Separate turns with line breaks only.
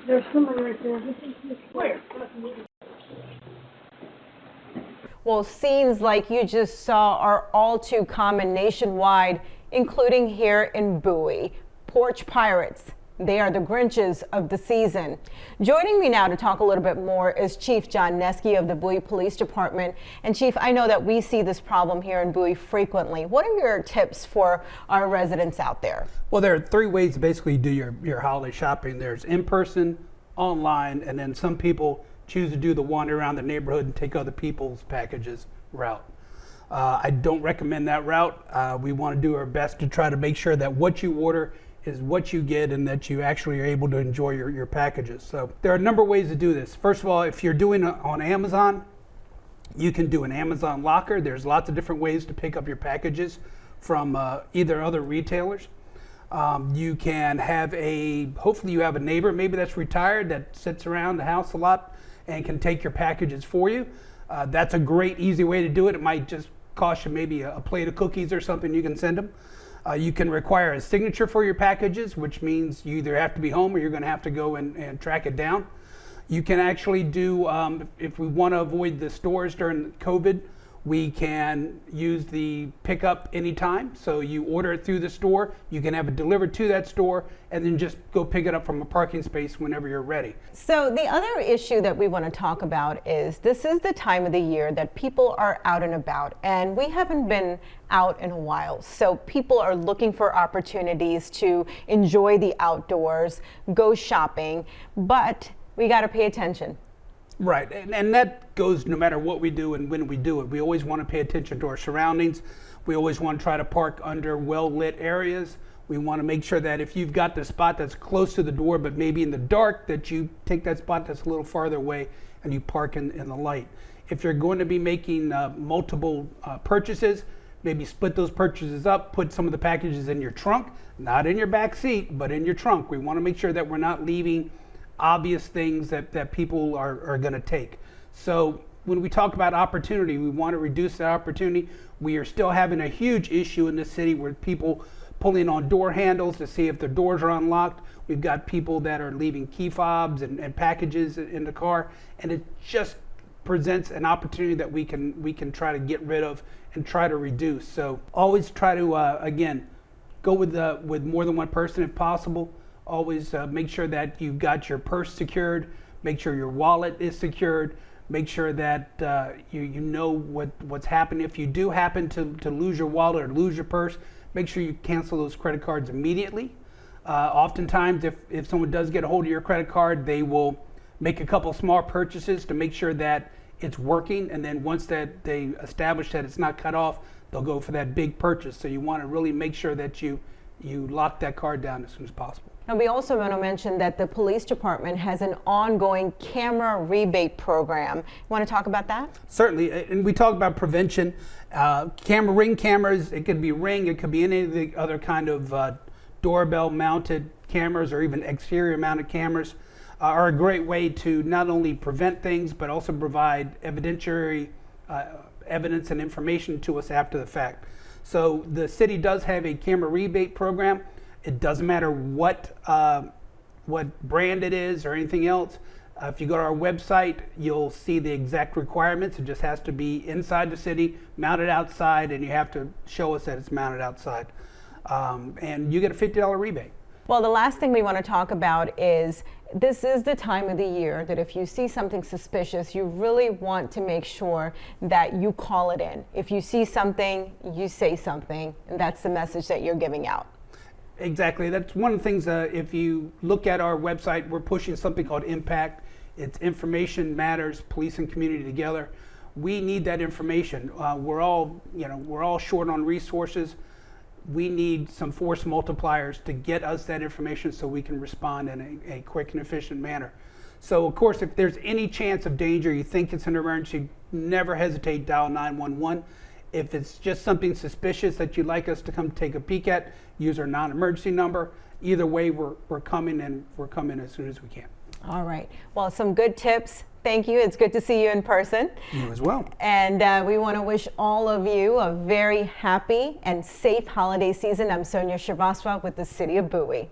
There's someone right there. Where?
Well, scenes like you just saw are all too common nationwide, including here in Bowie. Porch pirates. They are the Grinches of the season. Joining me now to talk a little bit more is Chief John Nesky of the Bowie Police Department. And Chief, I know that we see this problem here in Bowie frequently. What are your tips for our residents out there?
Well, there are three ways to basically do your holiday shopping. There's in person, online, and then some people choose to do the wander around the neighborhood and take other people's packages route. I don't recommend that route. We want to do our best to try to make sure that what you order is what you get and that you actually are able to enjoy your packages. So there are a number of ways to do this. First of all, if you're doing it on Amazon, you can do an Amazon locker. There's lots of different ways to pick up your packages from either other retailers. You can have hopefully you have a neighbor maybe that's retired that sits around the house a lot and can take your packages for you. That's a great, easy way to do it. It might just cost you maybe a plate of cookies or something you can send them. You can require a signature for your packages, which means you either have to be home or you're going to have to go and track it down. You can actually do, if we want to avoid the stores during COVID, we can use the pickup anytime. So you order it through the store, you can have it delivered to that store, and then just go pick it up from a parking space whenever you're ready.
So the other issue that we want to talk about is this is the time of the year that people are out and about, and we haven't been out in a while. So people are looking for opportunities to enjoy the outdoors, go shopping, but we got to pay attention.
Right, and that goes no matter what we do and when we do it. We always want to pay attention to our surroundings. We always want to try to park under well-lit areas. We want to make sure that if you've got the spot that's close to the door, but maybe in the dark, that you take that spot that's a little farther away and you park in the light. If you're going to be making multiple purchases, maybe split those purchases up, put some of the packages in your trunk, not in your back seat, but in your trunk. We want to make sure that we're not leaving obvious things that people are going to take. So when we talk about opportunity, we want to reduce that opportunity. We are still having a huge issue in this city with people pulling on door handles to see if their doors are unlocked. We've got people that are leaving key fobs and packages in the car, and it just presents an opportunity that we can try to get rid of and try to reduce. So always try to again go with more than one person if possible. Always make sure that you've got your purse secured, make sure your wallet is secured, make sure that you know what's happening. If you do happen to lose your wallet or lose your purse, make sure you cancel those credit cards immediately. Oftentimes, if someone does get a hold of your credit card, they will make a couple small purchases to make sure that it's working, and then once that they establish that it's not cut off, they'll go for that big purchase. So you want to really make sure that you lock that card down as soon as possible.
And we also want to mention that the police department has an ongoing camera rebate program. You want to talk about that?
Certainly, and we talk about prevention. Ring cameras, it could be Ring, it could be any of the other kind of doorbell mounted cameras or even exterior mounted cameras are a great way to not only prevent things but also provide evidentiary evidence and information to us after the fact. So the city does have a camera rebate program. It doesn't matter what brand it is or anything else. If you go to our website, you'll see the exact requirements. It just has to be inside the city, mounted outside, and you have to show us that it's mounted outside. And you get a $50 rebate.
Well, the last thing we want to talk about is this is the time of the year that if you see something suspicious, you really want to make sure that you call it in. If you see something, you say something, and that's the message that you're giving out.
Exactly. That's one of the things, if you look at our website, we're pushing something called Impact. It's Information Matters, Police and Community Together. We need that information. We're all short on resources. We need some force multipliers to get us that information so we can respond in a quick and efficient manner. So of course, if there's any chance of danger, you think it's an emergency, never hesitate, dial 911. If it's just something suspicious that you'd like us to come take a peek at, use our non-emergency number. Either way, we're coming, and we're coming as soon as we can.
All right. Well, some good tips. Thank you. It's good to see you in person.
You as well.
And we want to wish all of you a very happy and safe holiday season. I'm Sonia Shrivastava with the City of Bowie.